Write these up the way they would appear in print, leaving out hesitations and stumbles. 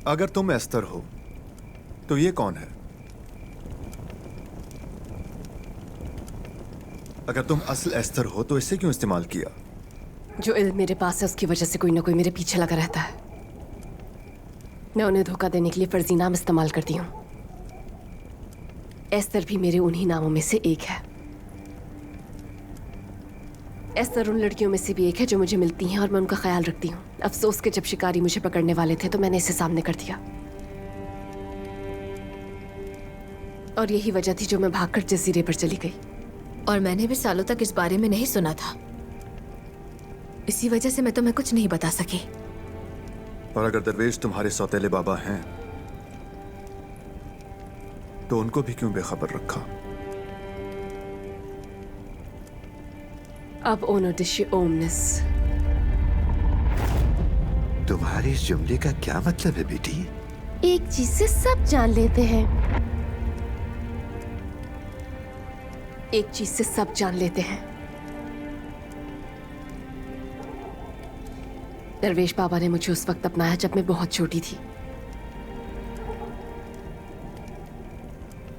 अगर तुम एस्तर हो तो ये कौन है? अगर तुम असल एस्तर हो तो इसे क्यों इस्तेमाल किया? जो इल्म मेरे पास है उसकी वजह से कोई ना कोई मेरे पीछे लगा रहता है। मैं उन्हें धोखा देने के लिए फर्जी नाम इस्तेमाल करती हूँ। एस्तर भी मेरे उन्हीं नामों में से एक है। एस्तर उन लड़कियों में से भी एक है जो मुझे मिलती हैं और मैं उनका ख्याल रखती हूँ। अफसोस कि जब शिकारी मुझे पकड़ने वाले थे तो मैंने इसे सामने कर दिया, और यही वजह थी जो मैं भागकर जजीरे पर चली गई। और मैंने भी सालों तक इस बारे में नहीं सुना था, इसी वजह से मैं तुम्हें कुछ नहीं बता सकी। और अगर दरवेश तुम्हारे सौतेले बाबा हैं तो उनको भी क्यों बेखबर रखा? अब ओनोडिशी ओमनिस। तुम्हारे इस जुमले का क्या मतलब है बेटी? एक चीज से सब जान लेते हैं। एक चीज से सब जान लेते हैं। दरवेश बाबा ने मुझे उस वक्त अपनाया जब मैं बहुत छोटी थी।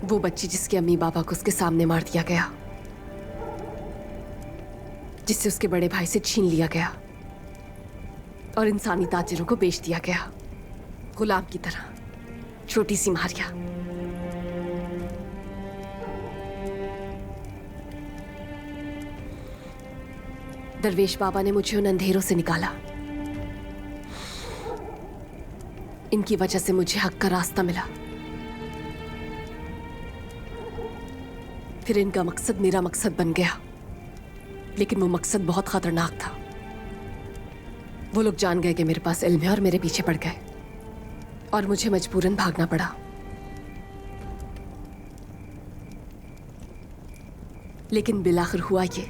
वो बच्ची जिसके अम्मी बाबा को उसके सामने मार दिया गया, जिससे उसके बड़े भाई से छीन लिया गया और इंसानी ताजिरों को बेच दिया गया, गुलाम की तरह। छोटी सी मारिया। दरवेश बाबा ने मुझे उन अंधेरों से निकाला। इनकी वजह से मुझे हक का रास्ता मिला। फिर इनका मकसद मेरा मकसद बन गया, लेकिन वो मकसद बहुत खतरनाक था। वो लोग जान गए कि मेरे पास इल्म है और मेरे पीछे पड़ गए, और मुझे मजबूरन भागना पड़ा। लेकिन बिलाखिर हुआ ये,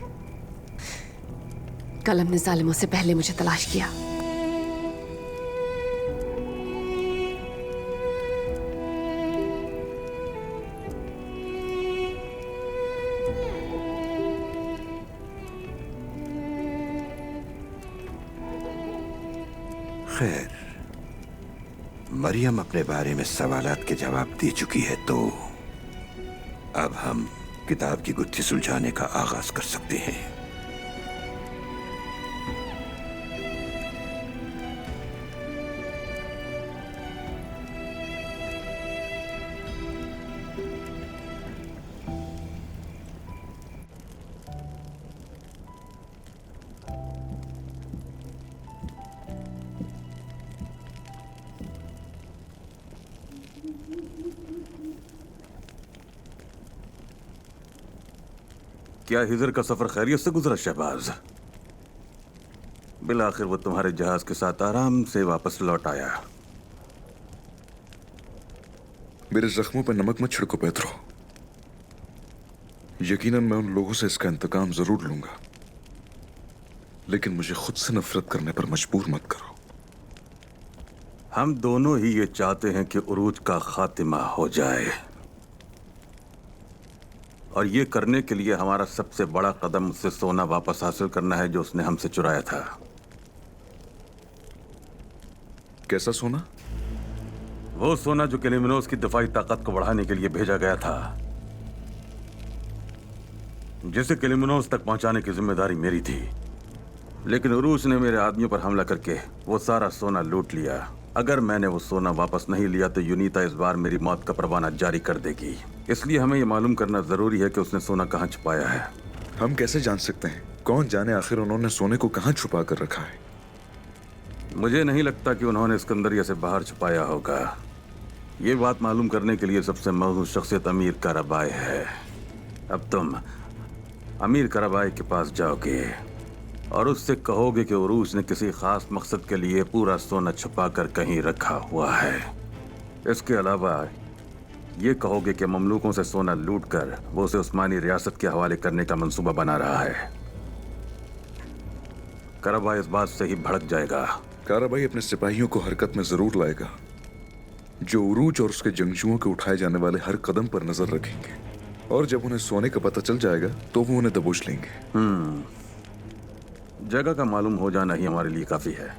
कलम ने जालिमों से पहले मुझे तलाश किया। खैर, मरियम अपने बारे में सवालात के जवाब दे चुकी है, तो अब हम किताब की गुत्थी सुलझाने का आगाज कर सकते हैं। क्या हिजर का सफर खैरियत से गुजरा शहबाज? बिलाखिर वो तुम्हारे जहाज के साथ आराम से वापस लौट आया। मेरे जख्मों पर नमक मत छिड़को पेत्रो। यकीनन मैं उन लोगों से इसका इंतकाम जरूर लूंगा, लेकिन मुझे खुद से नफरत करने पर मजबूर मत करो। हम दोनों ही ये चाहते हैं कि उरूज का खातिमा हो जाए, और ये करने के लिए हमारा सबसे बड़ा कदम उससे सोना वापस हासिल करना है जो उसने हमसे चुराया था। कैसा सोना? वो सोना जो केलिमिनोस की दिफाई ताकत को बढ़ाने के लिए भेजा गया था, जिसे केलिमिनोस तक पहुंचाने की जिम्मेदारी मेरी थी। लेकिन उरूज ने मेरे आदमियों पर हमला करके वो सारा सोना लूट लिया। अगर मैंने वो सोना वापस नहीं लिया तो यूनिता इस बार मेरी मौत का परवाना जारी कर देगी। इसलिए हमें ये मालूम करना जरूरी है कि उसने सोना कहाँ छुपाया है। हम कैसे जान सकते हैं? कौन जाने आखिर उन्होंने सोने को कहाँ छुपा कर रखा है। मुझे नहीं लगता कि उन्होंने सिकंदरिया से बाहर छुपाया होगा। ये बात मालूम करने के लिए सबसे मौजूद शख्सियत अमीर कराबाई है। अब तुम अमीर कराबाई के पास जाओगे और उससे कहोगे कि उरूज ने किसी खास मकसद के लिए पूरा सोना छुपा कर कहीं रखा हुआ है। इसके अलावा ये कहोगे कि ममलूकों से सोना लूट कर वो उसे उस्मानी रियासत के हवाले करने का मंसूबा बना रहा है। कराबाई इस बात से ही भड़क जाएगा। काराबाई अपने सिपाहियों को हरकत में जरूर लाएगा, जो उरूज और उसके जंगजुओं के उठाए जाने वाले हर कदम पर नजर रखेंगे, और जब उन्हें सोने का पता चल जाएगा तो वो उन्हें दबोच लेंगे। जगह का मालूम हो जाना ही हमारे लिए काफी है।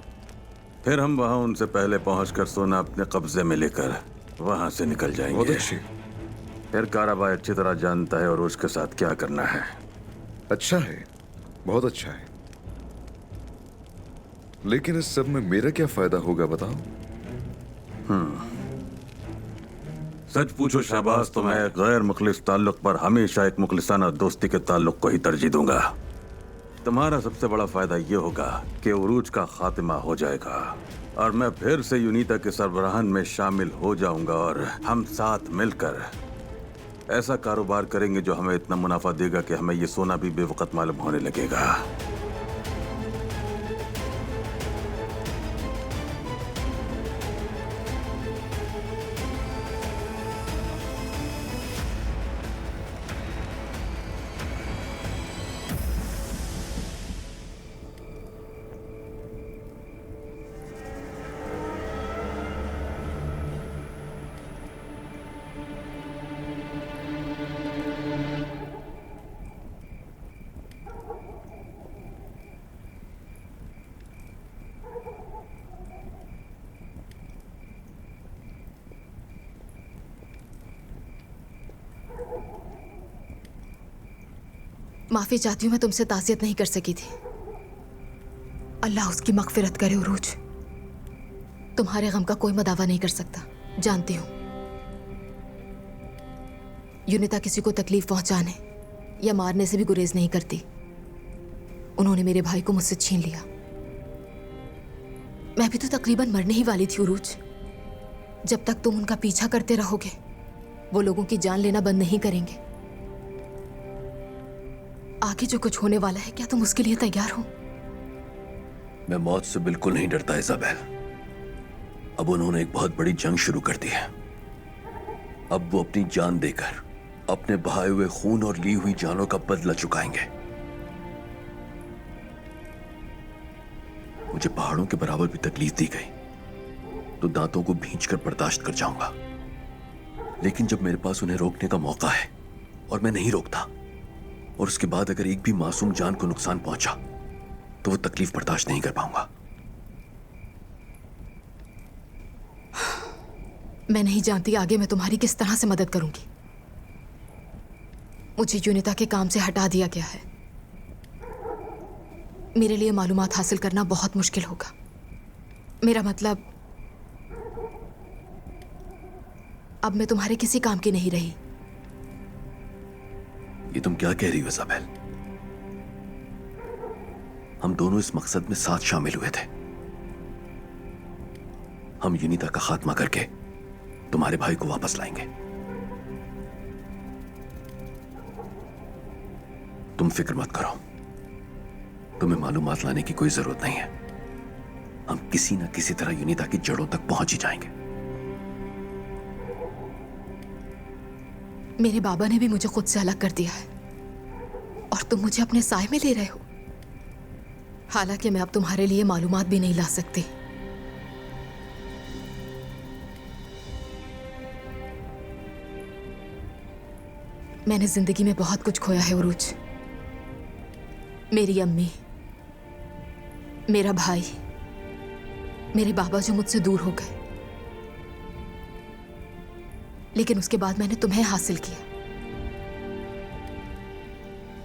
फिर हम वहां उनसे पहले पहुंचकर सोना अपने कब्जे में लेकर वहां से निकल बहुत जाएंगे। अच्छी। फिर काराबाई अच्छी तरह जानता है और उसके साथ क्या करना है। अच्छा है, बहुत अच्छा है। लेकिन इस सब में मेरा क्या फायदा होगा बताओ? सच पूछो शाबाश, तो मैं गैर मुखलिस ताल्लुक पर हमेशा एक मुखलिसाना दोस्ती के ताल्लुक को ही तरजीह दूंगा। तुम्हारा सबसे बड़ा फायदा यह होगा कि उरूज का खात्मा हो जाएगा और मैं फिर से यूनिता के सरबराहन में शामिल हो जाऊंगा और हम साथ मिलकर ऐसा कारोबार करेंगे जो हमें इतना मुनाफा देगा कि हमें ये सोना भी बेवकत मालूम होने लगेगा। माफी चाहती हूँ, मैं तुमसे ताज़ियत नहीं कर सकी थी। अल्लाह उसकी मगफिरत करे उरूज। तुम्हारे गम का कोई मदावा नहीं कर सकता, जानती हूँ। यूनिता किसी को तकलीफ पहुंचाने या मारने से भी गुरेज नहीं करती। उन्होंने मेरे भाई को मुझसे छीन लिया। मैं भी तो तकरीबन मरने ही वाली थी उरूज। जब तक तुम उनका पीछा करते रहोगे, वो लोगों की जान लेना बंद नहीं करेंगे। आगे जो कुछ होने वाला है, क्या तुम उसके लिए तैयार हो? मैं मौत से बिल्कुल नहीं डरता इज़ाबेल। अब उन्होंने एक बहुत बड़ी जंग शुरू कर दी है। अब वो अपनी जान देकर अपने बहाए हुए खून और ली हुई जानों का बदला चुकाएंगे। मुझे पहाड़ों के बराबर भी तकलीफ दी गई तो दांतों को भींचकर बर्दाश्त कर जाऊंगा। लेकिन जब मेरे पास उन्हें रोकने का मौका है और मैं नहीं रोकता, और उसके बाद अगर एक भी मासूम जान को नुकसान पहुंचा, तो वो तकलीफ बर्दाश्त नहीं कर पाऊंगा। मैं नहीं जानती आगे मैं तुम्हारी किस तरह से मदद करूंगी। मुझे यूनिता के काम से हटा दिया गया है। मेरे लिए मालूमात हासिल करना बहुत मुश्किल होगा। मेरा मतलब, अब मैं तुम्हारे किसी काम की नहीं रही। ये तुम क्या कह रही हो इज़ाबेल? हम दोनों इस मकसद में साथ शामिल हुए थे। हम यूनिता का खात्मा करके तुम्हारे भाई को वापस लाएंगे। तुम फिक्र मत करो, तुम्हें मालूमात लाने की कोई जरूरत नहीं है। हम किसी ना किसी तरह यूनिता की जड़ों तक पहुंच ही जाएंगे। मेरे बाबा ने भी मुझे खुद से अलग कर दिया है और तुम मुझे अपने साए में ले रहे हो। हालांकि मैं अब तुम्हारे लिए मालूमात भी नहीं ला सकती। मैंने जिंदगी में बहुत कुछ खोया है उरूज। मेरी अम्मी, मेरा भाई, मेरे बाबा जो मुझसे दूर हो गए, लेकिन उसके बाद मैंने तुम्हें हासिल किया।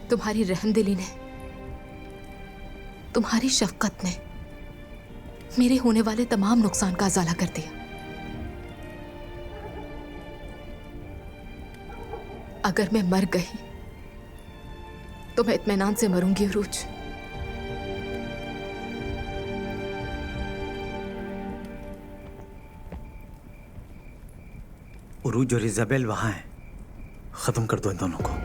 तुम्हारी रहमदिली ने, तुम्हारी शफकत ने मेरे होने वाले तमाम नुकसान का अजाला कर दिया। अगर मैं मर गई तो मैं इत्मीनान से मरूंगी उरूज। उरूज और इज़ाबेल वहां हैं। खत्म कर दो इन दोनों को।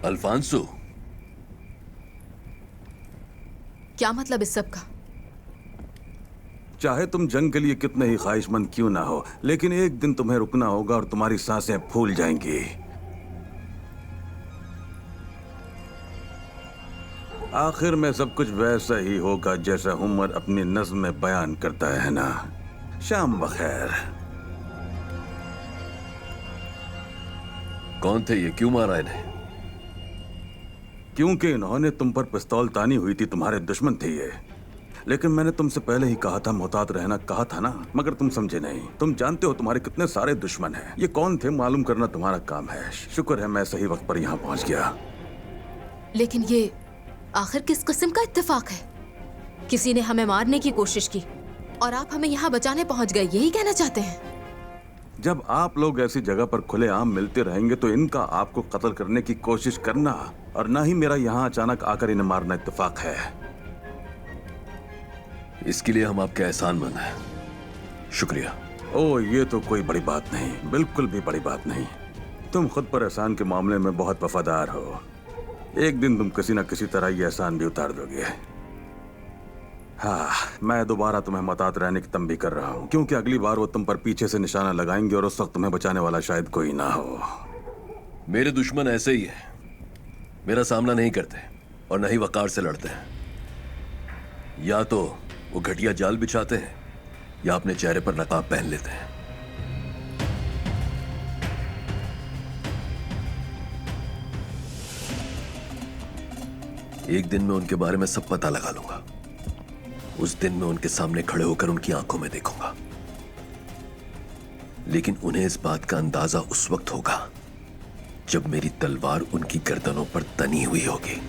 अल्फांसो, क्या मतलब इस सब का? चाहे तुम जंग के लिए कितने ही ख्वाहिशमंद क्यों ना हो, लेकिन एक दिन तुम्हें रुकना होगा और तुम्हारी सांसें फूल जाएंगी। आखिर में सब कुछ वैसा ही होगा जैसा उमर अपनी नज़्म में बयान करता है ना। शाम बखैर। कौन थे ये? क्यों मारा इन्हें? क्योंकि इन्होंने तुम पर पिस्तौल तानी हुई थी, तुम्हारे दुश्मन थे ये। लेकिन मैंने तुमसे पहले ही कहा था, मोहतात रहना कहा था ना, मगर तुम समझे नहीं। तुम जानते हो तुम्हारे कितने सारे दुश्मन हैं। ये कौन थे मालूम करना तुम्हारा काम है। शुक्र है मैं सही वक्त पर यहाँ पहुँच गया। लेकिन ये आखिर किस किस्म का इत्तेफाक है? किसी ने हमें मारने की कोशिश की और आप हमें यहाँ बचाने पहुँच गए, यही कहना चाहते हैं? जब आप लोग ऐसी जगह पर खुलेआम मिलते रहेंगे तो इनका आपको कत्ल करने की कोशिश करना और ना ही मेरा यहाँ अचानक आकर इन्हें मारना इत्तेफाक है। इसके लिए हम आपके एहसानमंद हैं। शुक्रिया। ओह, ये तो कोई बड़ी बात नहीं, बिल्कुल भी बड़ी बात नहीं। तुम खुद पर एहसान के मामले में बहुत वफादार हो। एक दिन तुम किसी न किसी तरह ये एहसान भी उतार दोगे। हाँ, मैं दोबारा तुम्हें मोहतात रहने की तंबीह कर रहा हूँ, क्योंकि अगली बार वो तुम पर पीछे से निशाना लगाएंगे और उस वक्त तुम्हें बचाने वाला शायद कोई ना हो। मेरे दुश्मन ऐसे ही है, मेरा सामना नहीं करते और न ही वकार से लड़ते हैं। या तो वो घटिया जाल बिछाते हैं या अपने चेहरे पर नकाब पहन लेते हैं। एक दिन मैं उनके बारे में सब पता लगा लूंगा। उस दिन मैं उनके सामने खड़े होकर उनकी आंखों में देखूंगा, लेकिन उन्हें इस बात का अंदाजा उस वक्त होगा जब मेरी तलवार उनकी गर्दनों पर तनी हुई होगी।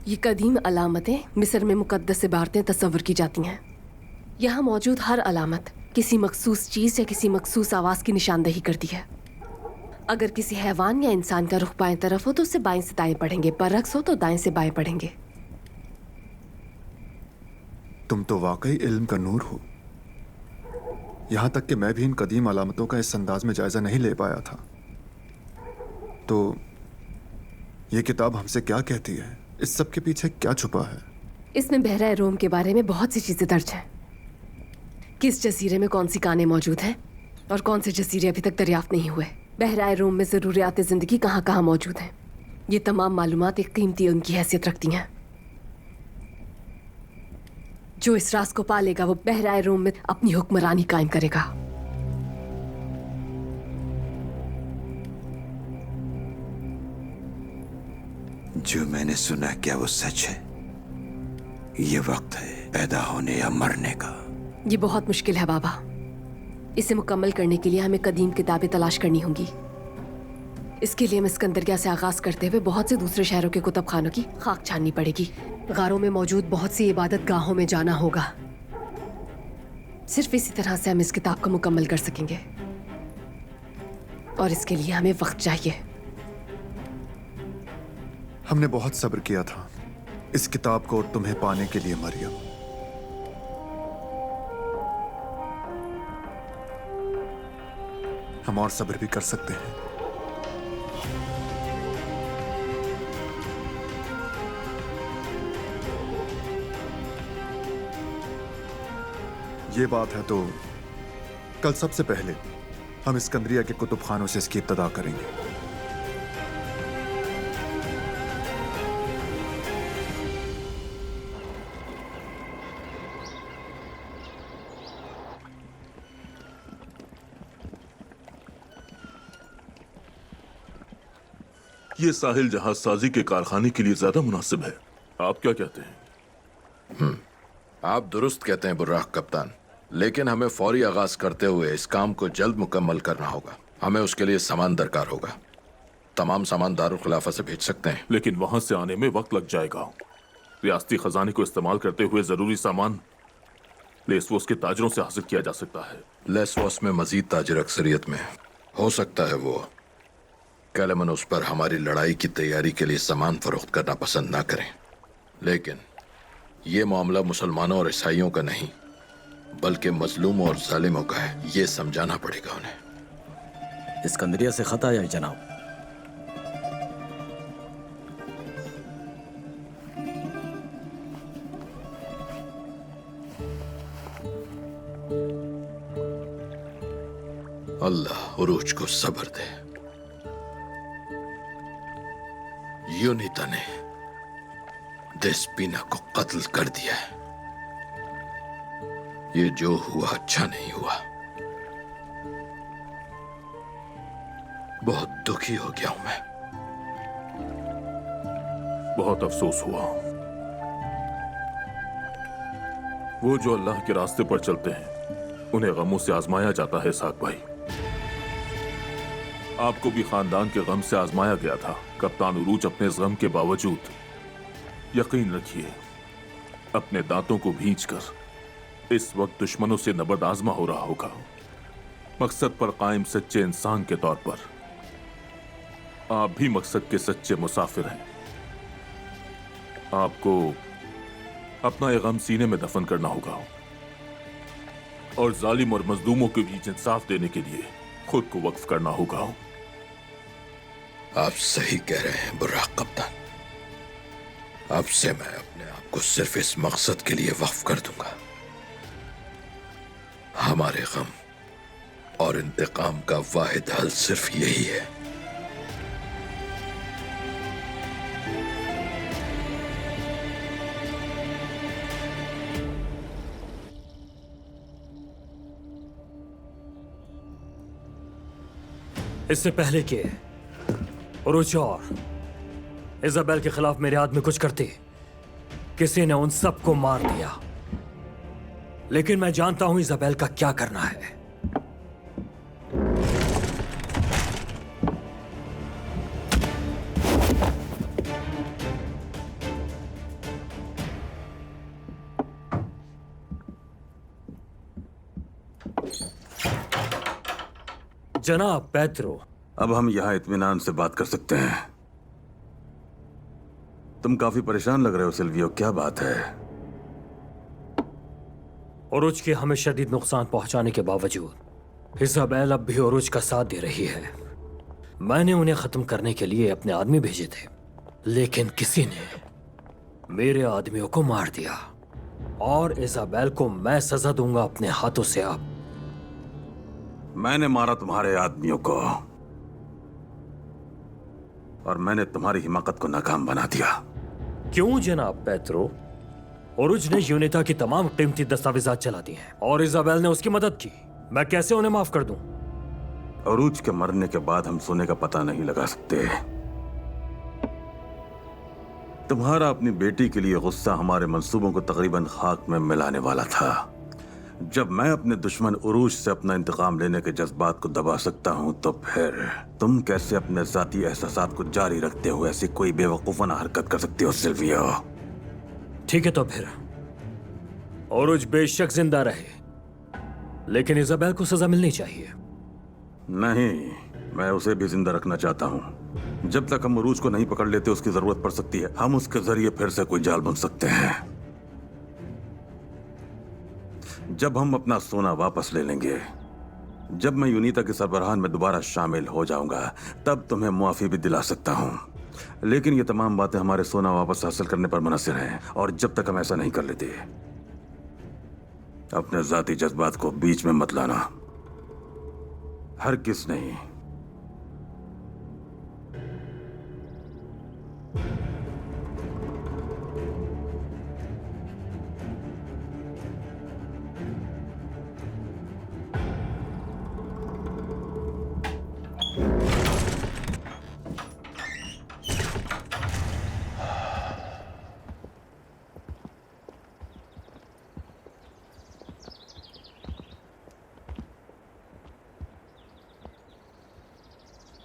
ये कदीम अलामतें मिस्र में मुकद्दस इबारतें तस्वर की जाती हैं। यहाँ मौजूद हर अलामत किसी मखसूस चीज़ या किसी मखसूस आवाज़ की निशानदही करती है। अगर किसी हैवान या इंसान का रुख बाएं तरफ हो तो उसे बाएं से दाएं पढ़ेंगे, बरअक्स हो तो दाएं से बाएं पढ़ेंगे। तुम तो वाकई इल्म का नूर हो। यहाँ तक कि मैं भी इन कदीम अलामतों का इस अंदाज में जायजा नहीं ले पाया था। तो ये किताब हमसे क्या कहती है? इस सब के पीछे क्या छुपा है? इसमें बहरा रोम के बारे में बहुत सी चीजें दर्ज हैं। किस जजीरे में कौन सी कानें मौजूद हैं और कौन से जजीरे अभी तक दरियाफ्त नहीं हुए। बहरा रोम में ज़रूरियात ज़िंदगी कहाँ कहाँ मौजूद हैं। ये तमाम मालूमात एक कीमती उनकी हैसियत रखती हैं। जो इस राज को पालेगा वो बहरा रोम में अपनी हुक्मरानी कायम करेगा। जो मैंने सुना, क्या वो सच है? ये वक्त है पैदा होने या मरने का। ये बहुत मुश्किल है बाबा। इसे मुकम्मल करने के लिए हमें कदीम किताबें तलाश करनी होंगी। इसके लिए हमें सिकंदरिया से आगाज करते हुए बहुत से दूसरे शहरों के कुतुब खानों की खाक छाननी पड़ेगी। गारों में मौजूद बहुत सी इबादत गाहों में जाना होगा। सिर्फ इसी तरह से हम इस किताब को मुकम्मल कर सकेंगे और इसके लिए हमें वक्त चाहिए। हमने बहुत सब्र किया था इस किताब को और तुम्हें पाने के लिए मरियम। हम और सब्र भी कर सकते हैं। ये बात है तो कल सबसे पहले हम सिकंदरिया के कुतुब खानों से इसकी इब्तिदा करेंगे। ये साहिल जहाज साजी के कारखाने के लिए ज्यादा मुनासिब है। आप क्या कहते हैं? आप दुरुस्त कहते हैं बुर्राक कप्तान, लेकिन हमें फौरी आगाज करते हुए इस काम को जल्द मुकम्मल करना होगा। हमें उसके लिए सामान दरकार होगा। तमाम सामान दारुल खिलाफा से भेज सकते हैं, लेकिन वहां से आने में वक्त लग जाएगा। रियासती खजाने को इस्तेमाल करते हुए जरूरी सामान लेसवोस के ताजरों से हासिल किया जा सकता है। लेसवॉस में मजीद ताजर अक्सरियत में हो सकता है वो कैलेमन उस पर हमारी लड़ाई की तैयारी के लिए सामान फरोख्त करना पसंद ना करें, लेकिन ये मामला मुसलमानों और ईसाइयों का नहीं बल्कि मजलूमों और जालिमों का है। ये समझाना पड़ेगा उन्हें। इस्कंदरिया से खत आया है जनाब। अल्लाह उरूज को सब्र दे। यूनिता ने देस्पीना को कत्ल कर दिया है। ये जो हुआ अच्छा नहीं हुआ। बहुत दुखी हो गया हूं मैं। बहुत अफसोस हुआ। वो जो अल्लाह के रास्ते पर चलते हैं उन्हें गमों से आजमाया जाता है। साक भाई, आपको भी खानदान के गम से आजमाया गया था। कप्तान उरूज अपने इस गम के बावजूद, यकीन रखिए, अपने दांतों को भींचकर इस वक्त दुश्मनों से नबर्द आजमा हो रहा होगा। मकसद पर कायम सच्चे इंसान के तौर पर आप भी मकसद के सच्चे मुसाफिर हैं। आपको अपना ये गम सीने में दफन करना होगा और जालिम और मजलूमों के बीच इंसाफ देने के लिए खुद को वक्फ करना होगा। आप सही कह रहे हैं बुर्राक कप्तान। अब से मैं अपने आप को सिर्फ इस मकसद के लिए वक्फ कर दूंगा। हमारे गम और इंतकाम का वाहिद हल सिर्फ यही है। इससे पहले कि उरूज और इजाबेल के खिलाफ मेरे आदमी कुछ करते, किसी ने उन सबको मार दिया। लेकिन मैं जानता हूं इजाबेल का क्या करना है। जनाब पेत्रो, अब हम यहाँ इत्मीनान से बात कर सकते हैं। तुम काफी परेशान लग रहे हो सिल्वियो, क्या बात है? उरूज के हमें शदीद नुकसान पहुंचाने के बावजूद इजाबेल अब भी उरूज का साथ दे रही है। मैंने उन्हें खत्म करने के लिए अपने आदमी भेजे थे, लेकिन किसी ने मेरे आदमियों को मार दिया और इजाबेल को मैं सजा दूंगा अपने हाथों से। अब मैंने मारा तुम्हारे आदमियों को और मैंने तुम्हारी हिमाकत को नाकाम बना दिया। क्यों जनाब पेत्रो? उरूज ने यूनिता की तमाम कीमती दस्तावेजात चला दी हैं और इजाबेल ने उसकी मदद की। मैं कैसे उन्हें माफ कर दूं? उरूज के मरने के बाद हम सोने का पता नहीं लगा सकते। तुम्हारा अपनी बेटी के लिए गुस्सा हमारे मंसूबों को तकरीबन खाक में मिलाने वाला था। जब मैं अपने दुश्मन उरूज से अपना इंतकाम लेने के जज्बात को दबा सकता हूं, तो फिर तुम कैसे अपने जाती एहसासात को जारी रखते हुए ऐसी कोई बेवकूफाना हरकत कर सकते हो सिल्वियो? ठीक है, तो फिर उरूज बेशक जिंदा रहे, लेकिन इजाबेल को सजा मिलनी चाहिए। नहीं, मैं उसे भी जिंदा रखना चाहता हूं। जब तक हम उरूज को नहीं पकड़ लेते उसकी जरूरत पड़ सकती है। हम उसके जरिए फिर से कोई जाल बुन सकते हैं। जब हम अपना सोना वापस ले लेंगे, जब मैं यूनिता के सरबराहान में दोबारा शामिल हो जाऊंगा, तब तुम्हें मुआफी भी दिला सकता हूं। लेकिन ये तमाम बातें हमारे सोना वापस हासिल करने पर मुनहसिर हैं, और जब तक हम ऐसा नहीं कर लेते, अपने जाती जज्बात को बीच में मत लाना। हरगिज़ नहीं।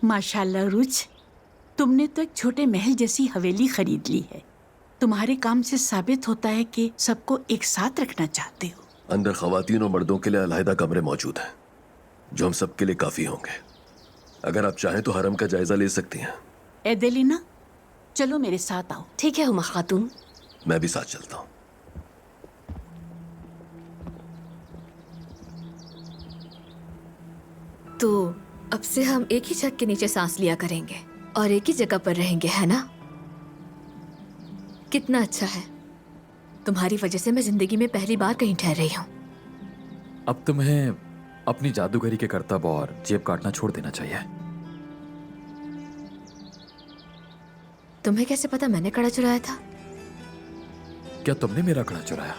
माशाल्लाह उरूज, तुमने तो एक छोटे महल जैसी हवेली खरीद ली है। तुम्हारे काम से साबित होता है कि सबको एक साथ रखना चाहते हो। अंदर खवातीन और मर्दों के लिए अलहदा कमरे मौजूद हैं जो हम सबके लिए काफी होंगे। अगर आप चाहें तो हरम का जायजा ले सकती हैं। एडेलिना, चलो मेरे साथ आओ। ठीक है हुमा खातून। मैं भी साथ चलता हूँ। तो अब से हम एक ही छत के नीचे सांस लिया करेंगे और एक ही जगह पर रहेंगे, है ना? कितना अच्छा है। तुम्हारी वजह से मैं जिंदगी में पहली बार कहीं ठहर रही हूँ। अब तुम्हें अपनी जादूगरी के करतब और जेब काटना छोड़ देना चाहिए। तुम्हें कैसे पता मैंने कड़ा चुराया था? क्या तुमने मेरा कड़ा चुराया?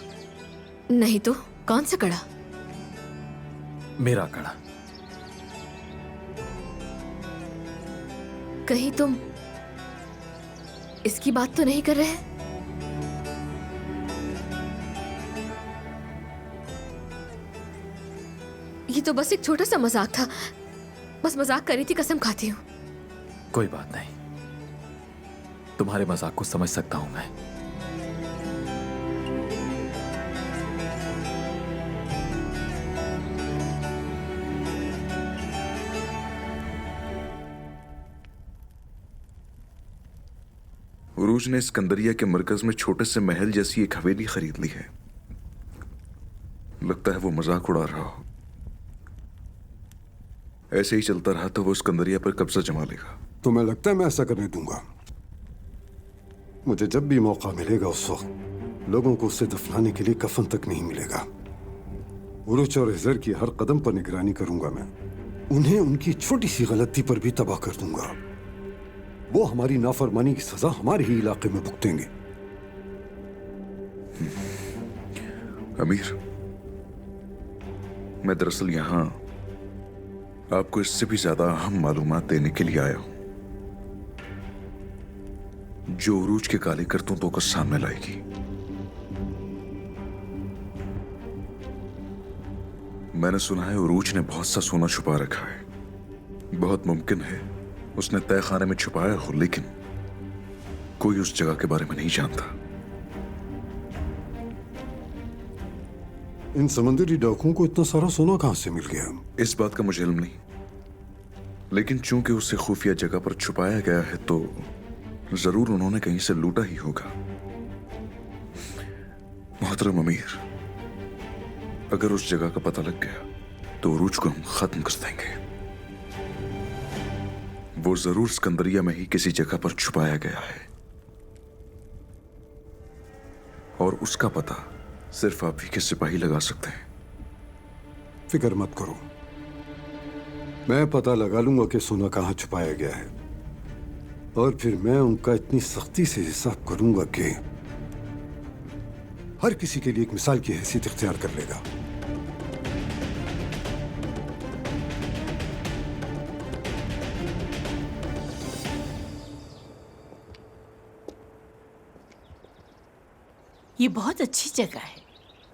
नहीं तो कौन सा कड़ा? मेरा कड़ा। कहीं तुम इसकी बात तो नहीं कर रहे हैं? ये तो बस एक छोटा सा मजाक था। बस मजाक करी थी, कसम खाती हूँ। कोई बात नहीं, तुम्हारे मजाक को समझ सकता हूं मैं। उरूज ने सिकंदरिया के मरकज में छोटे से महल जैसी एक हवेली खरीद ली है। लगता है वो मजाक उड़ा रहा हो। ऐसे ही चलता रहा तो वो सिकंदरिया पर कब्जा जमा लेगा। तुम्हें लगता है मैं ऐसा करने दूंगा? मुझे जब भी मौका मिलेगा उस वक्त लोगों को उससे दफनाने के लिए कफन तक नहीं मिलेगा। उरूज और हिजर की हर कदम पर निगरानी करूंगा मैं। उन्हें उनकी छोटी सी गलती पर भी तबाह कर दूंगा। वो हमारी नाफरमानी की सजा हमारे ही इलाके में भुगतेंगे। अमीर, मैं दरअसल यहां आपको इससे भी ज्यादा अहम मालूमात देने के लिए आया हूं जो उरूज के काले करतूतों को सामने लाएगी। मैंने सुना है उरूज ने बहुत सा सोना छुपा रखा है। बहुत मुमकिन है उसने तय खाने में छुपाया हो, लेकिन कोई उस जगह के बारे में नहीं जानता। इन समंदरी डाकुओं को इतना सारा सोना कहां से मिल गया? इस बात का मुझे इल्म नहीं, लेकिन चूंकि उसे खुफिया जगह पर छुपाया गया है तो जरूर उन्होंने कहीं से लूटा ही होगा। मोहतरम अमीर, अगर उस जगह का पता लग गया तो उरूज को हम खत्म कर देंगे। वो जरूर सिकंदरिया में ही किसी जगह पर छुपाया गया है और उसका पता सिर्फ आप ही के सिपाही लगा सकते हैं। फिक्र मत करो, मैं पता लगा लूंगा कि सोना कहां छुपाया गया है और फिर मैं उनका इतनी सख्ती से हिसाब करूंगा कि हर किसी के लिए एक मिसाल की हैसियत इख्तियार कर लेगा। ये बहुत अच्छी जगह है।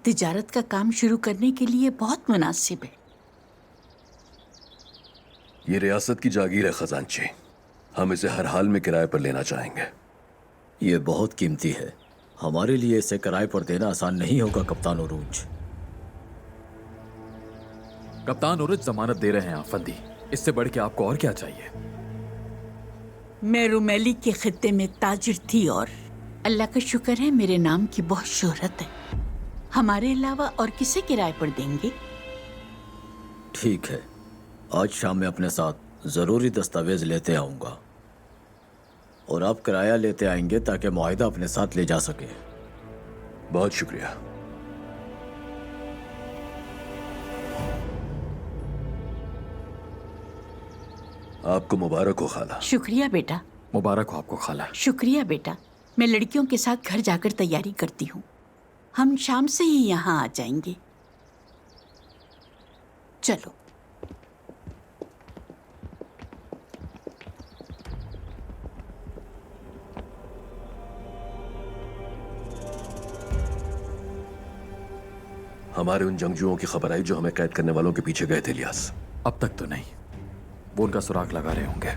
तिजारत का काम शुरू करने के लिए बहुत मुनासिब है। ये रियासत की जागीर है खजांची। हम इसे हर हाल में किराए पर लेना चाहेंगे। ये बहुत कीमती है। हमारे लिए इसे किराए पर देना आसान नहीं होगा कप्तान उरूज। कप्तान उरूज जमानत दे रहे हैं आफंदी। इससे बढ़ के आपको और क्या चाहिए? मैं रुमेली के खित्ते में ताजिर थी और अल्लाह का शुक्र है मेरे नाम की बहुत शोहरत है। हमारे अलावा और किसे किराए पर देंगे? ठीक है, आज शाम में अपने साथ जरूरी दस्तावेज लेते आऊंगा और आप किराया लेते आएंगे ताकि मुआहिदा अपने साथ ले जा सके। बहुत शुक्रिया। आपको मुबारक हो खाला। शुक्रिया बेटा। मुबारक हो आपको खाला। शुक्रिया बेटा। मैं लड़कियों के साथ घर जाकर तैयारी करती हूँ। हम शाम से ही यहाँ आ जाएंगे। चलो। हमारे उन जंगजुओं की खबर आई जो हमें कैद करने वालों के पीछे गए थे इलियास? अब तक तो नहीं, वो उनका सुराग लगा रहे होंगे।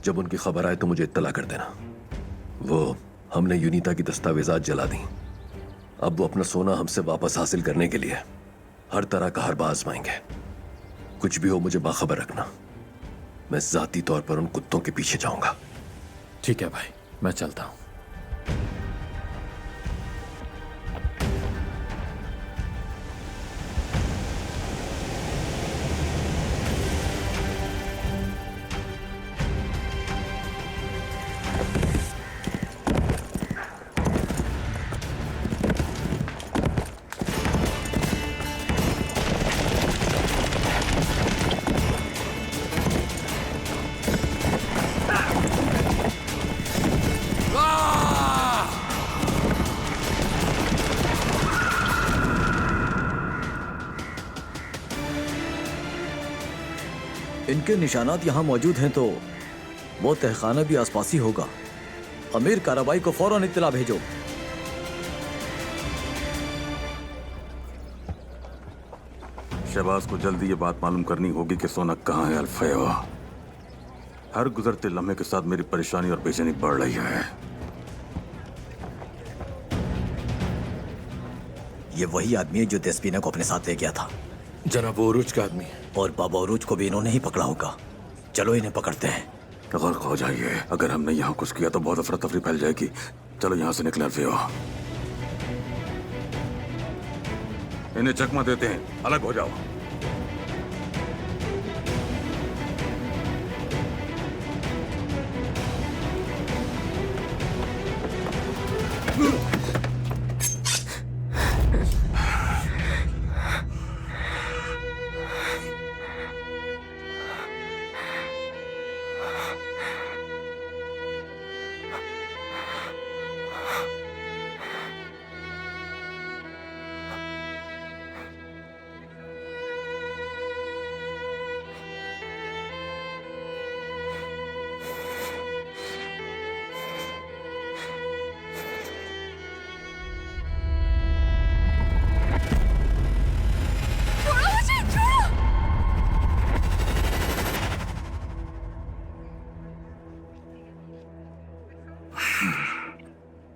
जब उनकी खबर आए तो मुझे इत्तला कर देना। वो हमने यूनिता की दस्तावेजात जला दी। अब वो अपना सोना हमसे वापस हासिल करने के लिए हर तरह का हरबा आजमाएंगे। कुछ भी हो मुझे बाखबर रखना। मैं जाती तौर पर उन कुत्तों के पीछे जाऊंगा। ठीक है भाई, मैं चलता हूं। इनके निशानात यहाँ मौजूद हैं तो वो तहखाना भी आसपास ही होगा। अमीर काराबाई को फौरन इत्तला भेजो। शहबाज को जल्दी ये बात मालूम करनी होगी कि सोनक कहाँ है अल्फयो। हर गुजरते लम्हे के साथ मेरी परेशानी और बेचैनी बढ़ रही है। ये वही आदमी है जो देस्पिना को अपने साथ ले गया था। जनाब वो उरूज का आदमी। और बाबा उरूज को भी इन्होंने ही पकड़ा होगा। चलो इन्हें पकड़ते हैं। गर्क हो जाइए। अगर हमने यहाँ कुछ किया तो बहुत अफरा तफरी फैल जाएगी। चलो यहाँ से निकले अल्फयो। इन्हें चकमा देते हैं, अलग हो जाओ।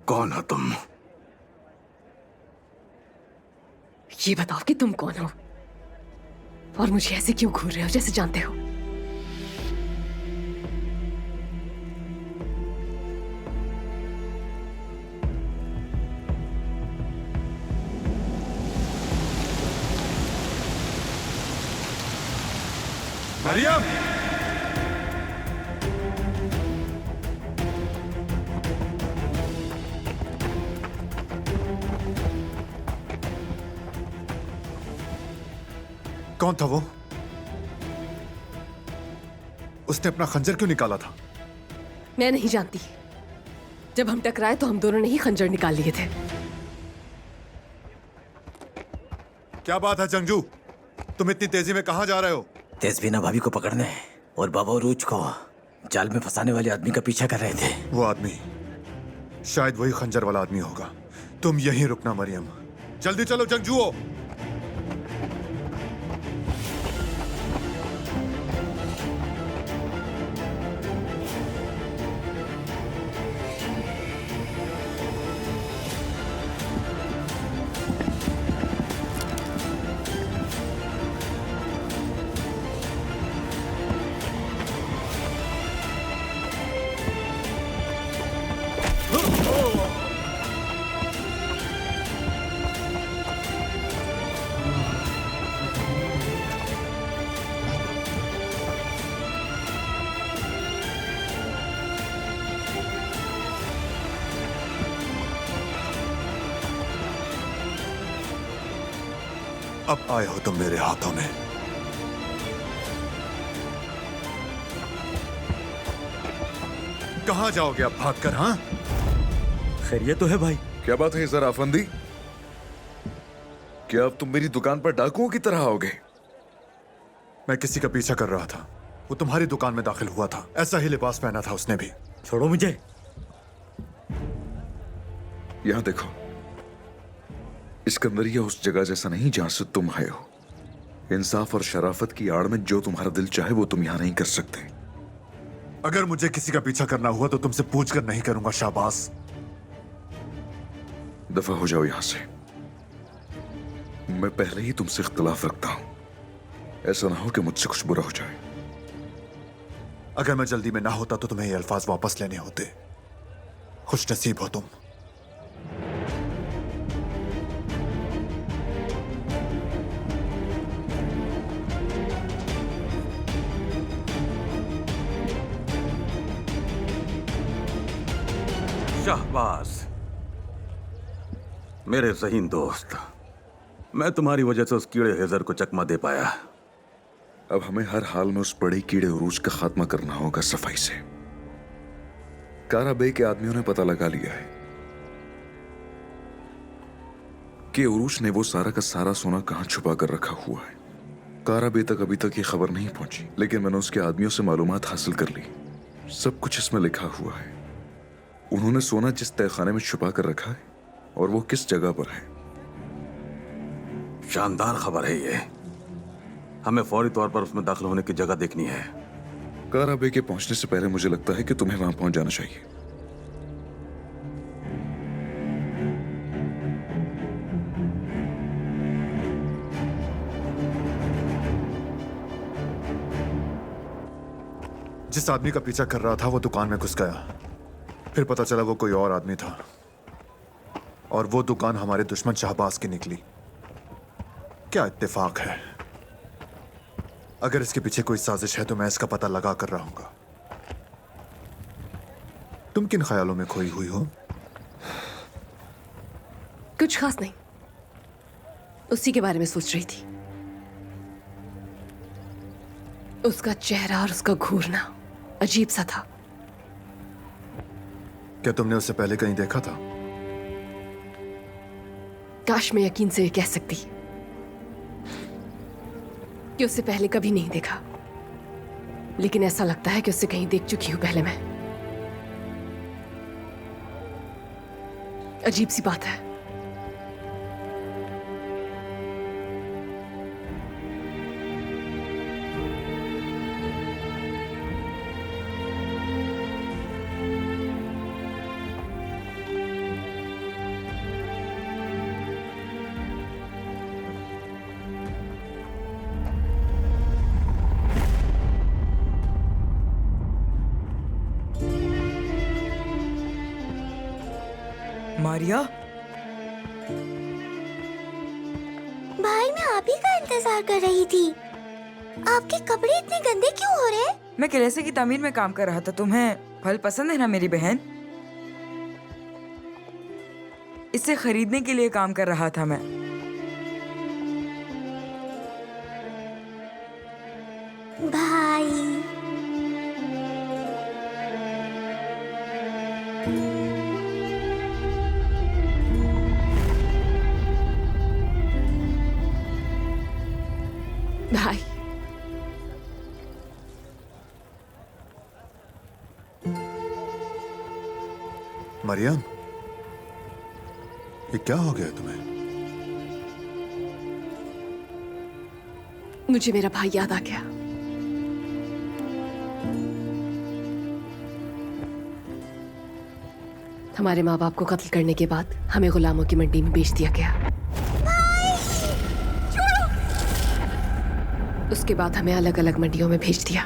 कौन हो तुम? ये बताओ कि तुम कौन हो और मुझे ऐसे क्यों घूर रहे हो जैसे जानते हो? मरियम! कौन था वो? उसने अपना खंजर क्यों निकाला था? मैं नहीं जानती। जब हम टकराए तो हम दोनों ने ही खंजर निकाल लिए थे। क्या बात है जंगजू? तुम इतनी तेजी में कहां जा रहे हो? तेजबीना भाभी को पकड़ने और बाबा उरूज को जाल में फंसाने वाले आदमी का पीछा कर रहे थे। वो आदमी शायद वही खंजर वाला आदमी होगा। तुम यहीं रुकना मरियम। जल्दी चलो जंगजुओ। अब आए हो तुम मेरे हाथों में। कहां जाओगे अब भागकर? हाँ, खैरियत तो है भाई? क्या बात है जरा अफंदी? क्या अब तुम मेरी दुकान पर डाकुओं की तरह आओगे? मैं किसी का पीछा कर रहा था। वो तुम्हारी दुकान में दाखिल हुआ था। ऐसा ही लिबास पहना था उसने भी। छोड़ो मुझे। यहां देखो, सिकंदरिया उस जगह जैसा नहीं जहां से तुम आए हो। इंसाफ और शराफत की आड़ में जो तुम्हारा दिल चाहे वो तुम यहां नहीं कर सकते। अगर मुझे किसी का पीछा करना हुआ तो तुमसे पूछकर नहीं करूंगा शाबाश। दफा हो जाओ यहां से। मैं पहले ही तुमसे इख्तिलाफ रखता हूं। ऐसा ना हो कि मुझसे कुछ बुरा हो जाए। अगर मैं जल्दी में ना होता तो तुम्हें ये अल्फाज वापस लेने होते। खुश नसीब हो तुम। शाहबाज, मेरे ज़हीन दोस्त, मैं तुम्हारी वजह से उस कीड़े हेजर को चकमा दे पाया। अब हमें हर हाल में उस बड़े कीड़े उरूज का खात्मा करना होगा सफाई से। कारा बे के आदमियों ने पता लगा लिया है कि उरूज ने वो सारा का सारा सोना कहां छुपा कर रखा हुआ है। कारा बे तक अभी तक ये खबर नहीं पहुंची, लेकिन मैंने उसके आदमियों से मालूमात हासिल कर ली। सब कुछ इसमें लिखा हुआ है। उन्होंने सोना जिस तहखाने में छुपा कर रखा है और वो किस जगह पर है। शानदार खबर है ये। हमें फौरी तौर पर उसमें दाखिल होने की जगह देखनी है। कारा बे के पहुंचने से पहले मुझे लगता है कि तुम्हें वहां पहुंच जाना चाहिए। जिस आदमी का पीछा कर रहा था वो दुकान में घुस गया। फिर पता चला वो कोई और आदमी था और वो दुकान हमारे दुश्मन शाहबाज की निकली। क्या इत्तेफाक है। अगर इसके पीछे कोई साजिश है तो मैं इसका पता लगा कर रहूंगा। तुम किन ख्यालों में खोई हुई हो? कुछ खास नहीं, उसी के बारे में सोच रही थी। उसका चेहरा और उसका घूरना अजीब सा था। क्या तुमने उससे पहले कहीं देखा था? काश मैं यकीन से कह सकती कि उससे पहले कभी नहीं देखा, लेकिन ऐसा लगता है कि उससे कहीं देख चुकी हूं पहले मैं। अजीब सी बात है। मारिया, भाई मैं आप ही का इंतजार कर रही थी। आपके कपड़े इतने गंदे क्यों हो रहे हैं? मैं किलेसे की तामीर में काम कर रहा था। तुम्हें फल पसंद है ना मेरी बहन? इसे खरीदने के लिए काम कर रहा था मैं। भाई भाई, मरियम, ये क्या हो गया तुम्हें? मुझे मेरा भाई याद आ गया। हमारे माँ बाप को कत्ल करने के बाद हमें गुलामों की मंडी में बेच दिया गया। उसके बाद हमें अलग अलग मंडियों में भेज दिया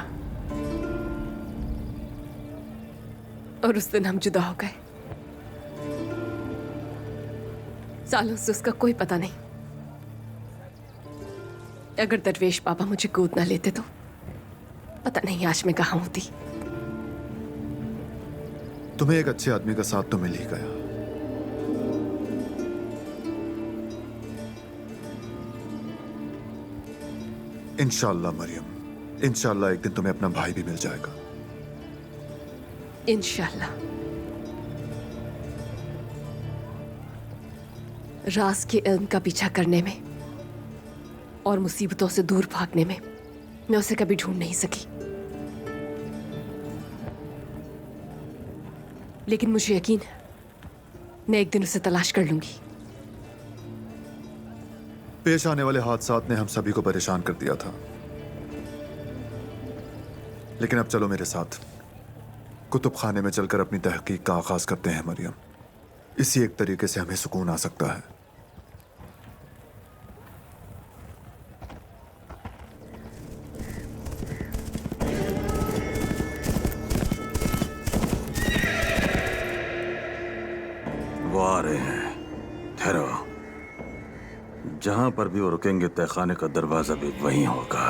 और उस दिन हम जुदा हो गए। सालों से उसका कोई पता नहीं। अगर दरवेश पापा मुझे गोद ना लेते तो पता नहीं आज मैं कहाँ होती। तुम्हें एक अच्छे आदमी का साथ तो मिल ही गया। इंशाअल्लाह मरियम, इंशाअल्लाह एक दिन तुम्हें अपना भाई भी मिल जाएगा। इंशाअल्लाह। राज के इल्म का पीछा करने में और मुसीबतों से दूर भागने में मैं उसे कभी ढूंढ नहीं सकी, लेकिन मुझे यकीन है मैं एक दिन उसे तलाश कर लूंगी। पेश आने वाले हादसात ने हम सभी को परेशान कर दिया था, लेकिन अब चलो मेरे साथ कुतुब खाने में चलकर अपनी तहकीक का आगाज करते हैं मरियम। इसी एक तरीके से हमें सुकून आ सकता है। जहां पर भी वो रुकेंगे तहखाने का दरवाजा भी वहीं होगा।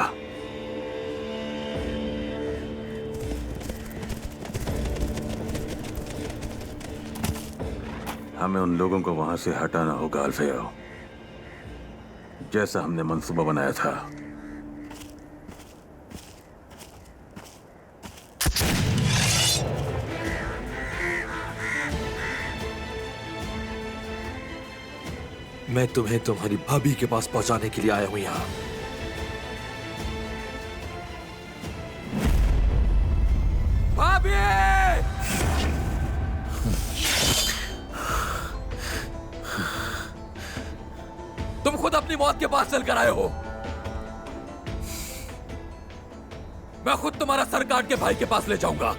हमें उन लोगों को वहां से हटाना होगा अल्फेयो, जैसा हमने मंसूबा बनाया था। मैं तुम्हें तुम्हारी भाभी के पास पहुंचाने के लिए आया हूं यहां। भाभी! तुम खुद अपनी मौत के पास चलकर आए हो। मैं खुद तुम्हारा सर काट के भाई के पास ले जाऊंगा।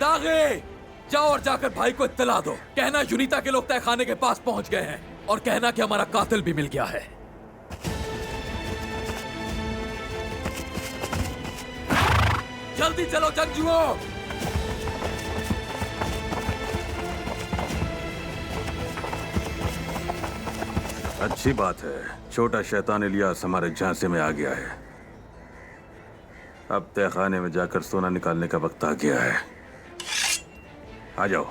दागे, जाओ और जाकर भाई को इत्तला दो। कहना यूनिता के लोग तहखाने के पास पहुंच गए हैं और कहना कि हमारा कातिल भी मिल गया है। जल्दी चलो जंगजुओं। अच्छी बात है, छोटा शैतान इलियास हमारे झांसे में आ गया है। अब तहखाने में जाकर सोना निकालने का वक्त आ गया है। आ जाओ।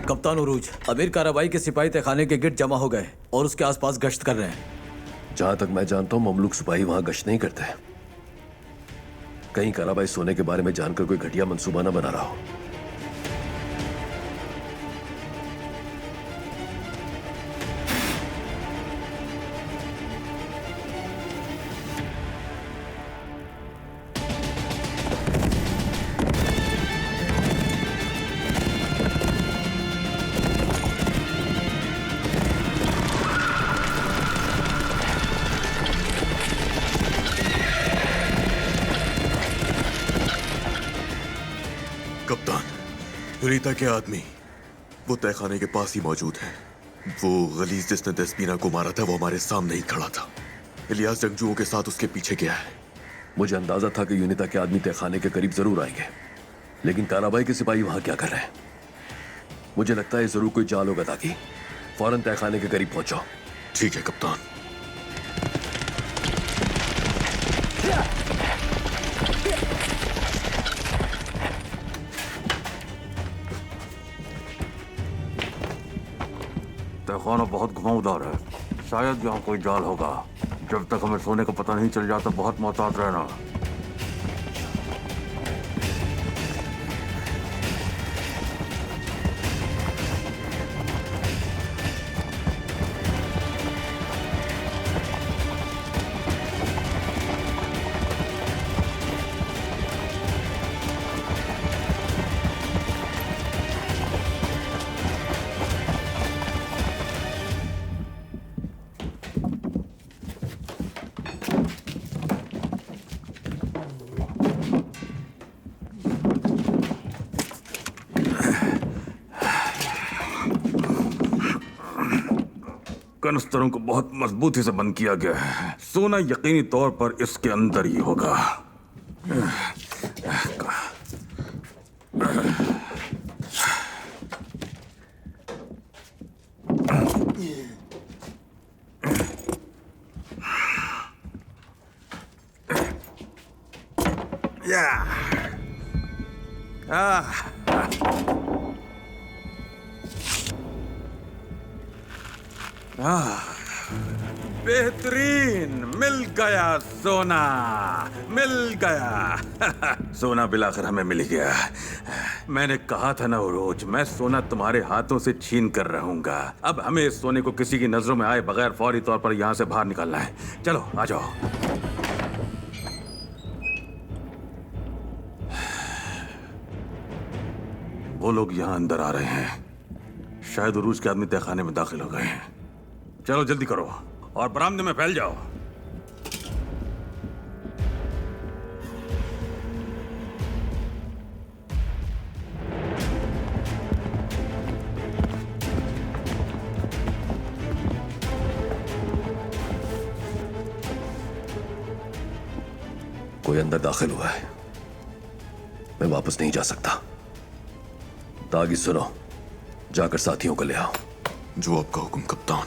कप्तान उरूज, अमीर काराबाई के सिपाही तहखाने के गिर्द जमा हो गए और उसके आसपास गश्त कर रहे हैं। जहां तक मैं जानता हूं ममलूक सिपाही वहां गश्त नहीं करते। कहीं काराबाई सोने के बारे में जानकर कोई घटिया मंसूबा न बना रहा हो। यूनिता के आदमी वो तहखाने के पास ही मौजूद है। वो गलीज जिसने दस्पीना को मारा था वो हमारे सामने ही खड़ा था। इलियास जंगजुओं के साथ उसके पीछे गया है। मुझे अंदाजा था कि यूनिता के आदमी तहखाने के करीब जरूर आएंगे, लेकिन काराबाई के सिपाही वहां क्या कर रहे हैं? मुझे लगता है जरूर कोई चाल होगा। ताकि फौरन तहखाने के करीब पहुंचो। ठीक है कप्तान। तहखाना बहुत घुमावदार है, शायद यहाँ कोई जाल होगा। जब तक हमें सोने का पता नहीं चल जाता बहुत मोहतात रहना। कनस्तरों को बहुत मजबूती से बंद किया गया है। सोना यकीनी तौर पर इसके अंदर ही होगा। बेहतरीन, मिल गया सोना, मिल गया। सोना बिलाखिर हमें मिल गया। मैंने कहा था ना उरूज, मैं सोना तुम्हारे हाथों से छीन कर रहूंगा। अब हमें इस सोने को किसी की नजरों में आए बगैर फौरी तौर पर यहां से बाहर निकालना है। चलो आ जाओ। वो लोग यहां अंदर आ रहे हैं। शायद उरूज के आदमी तहखाने में दाखिल हो गए हैं। चलो जल्दी करो। और बरामदे में फैल जाओ। कोई अंदर दाखिल हुआ है, मैं वापस नहीं जा सकता। तागी सुनो, जाकर साथियों को ले आओ। जो आपका हुक्म कप्तान।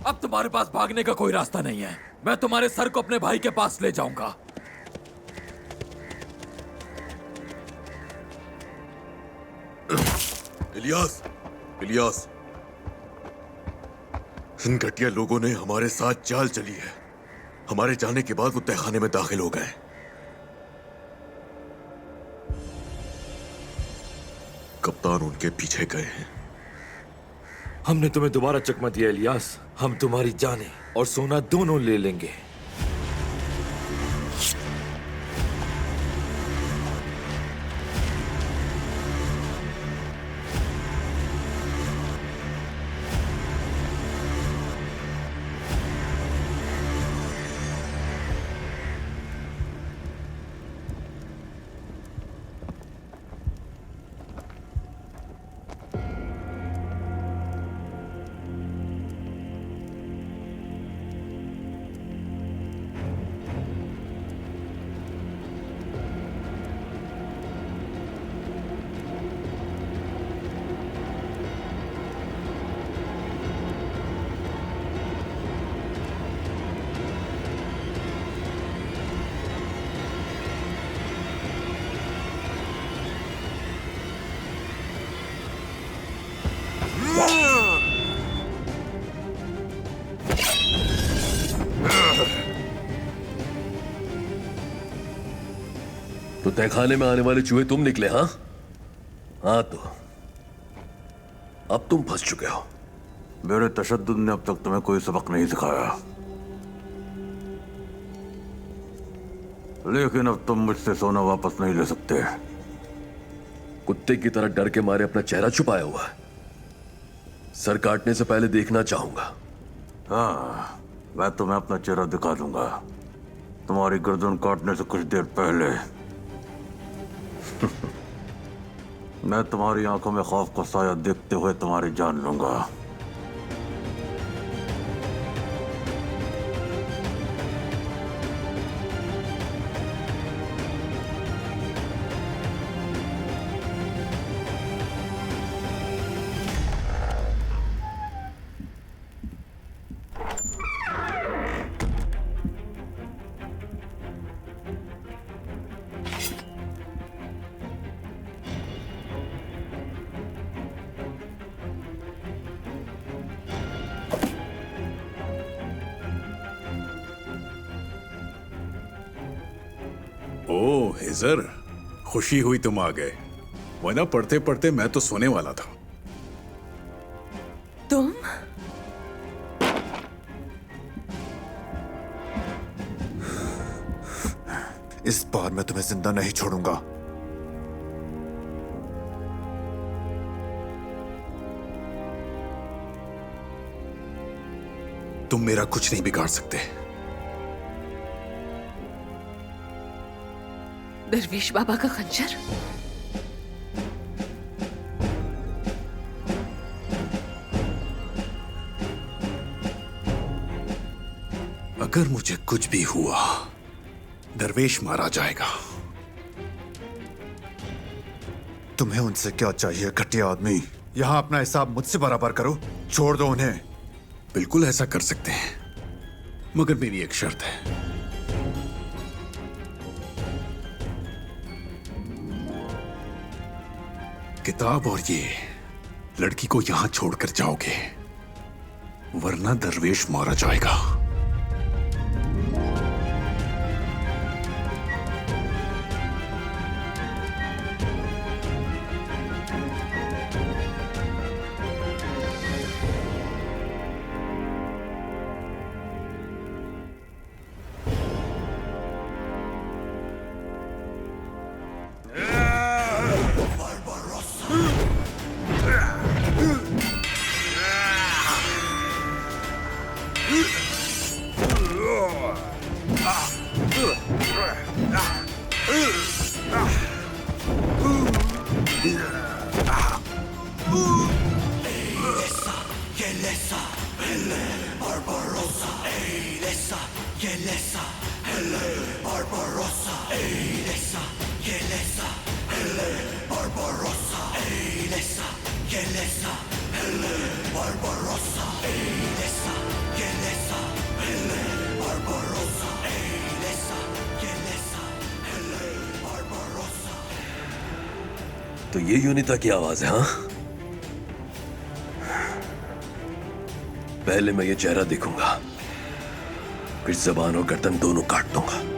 अब तुम्हारे पास भागने का कोई रास्ता नहीं है। मैं तुम्हारे सर को अपने भाई के पास ले जाऊंगा। इलियास, इलियास, इन घटिया लोगों ने हमारे साथ चाल चली है। हमारे जाने के बाद वो तहखाने में दाखिल हो गए। कप्तान उनके पीछे गए हैं। हमने तुम्हें दोबारा चकमा दिया इलियास। हम तुम्हारी जानें और सोना दोनों ले लेंगे। तो तहखाने में आने वाले चूहे तुम निकले? हाँ हाँ, तो अब तुम फंस चुके हो। मेरे तशद्दुद ने अब तक तुम्हें कोई सबक नहीं सिखाया, लेकिन अब तुम मुझसे सोना वापस नहीं ले सकते। कुत्ते की तरह डर के मारे अपना चेहरा छुपाया हुआ है। सर काटने से पहले देखना चाहूंगा। हाँ, मैं तुम्हें अपना चेहरा दिखा दूंगा, तुम्हारी गर्दन काटने से कुछ देर पहले। मैं तुम्हारी आंखों में खौफ का साया देखते हुए तुम्हारी जान लूंगा। ओ हिजर, खुशी हुई तुम आ गए, वरना पढ़ते पढ़ते मैं तो सोने वाला था। तुम? इस बार मैं तुम्हें जिंदा नहीं छोड़ूंगा। तुम मेरा कुछ नहीं बिगाड़ सकते। दरवेश बाबा का खंजर? अगर मुझे कुछ भी हुआ, दरवेश मारा जाएगा। तुम्हें उनसे क्या चाहिए घटिया आदमी? यहां अपना हिसाब मुझसे बराबर करो, छोड़ दो उन्हें। बिल्कुल ऐसा कर सकते हैं, मगर मेरी एक शर्त है। किताब और ये लड़की को यहां छोड़कर जाओगे, वरना दरवेश मारा जाएगा। तो ये यूनिता की आवाज है, हाँ? पहले मैं ये चेहरा देखूंगा, फिर जबान और गर्दन दोनों काट दूंगा।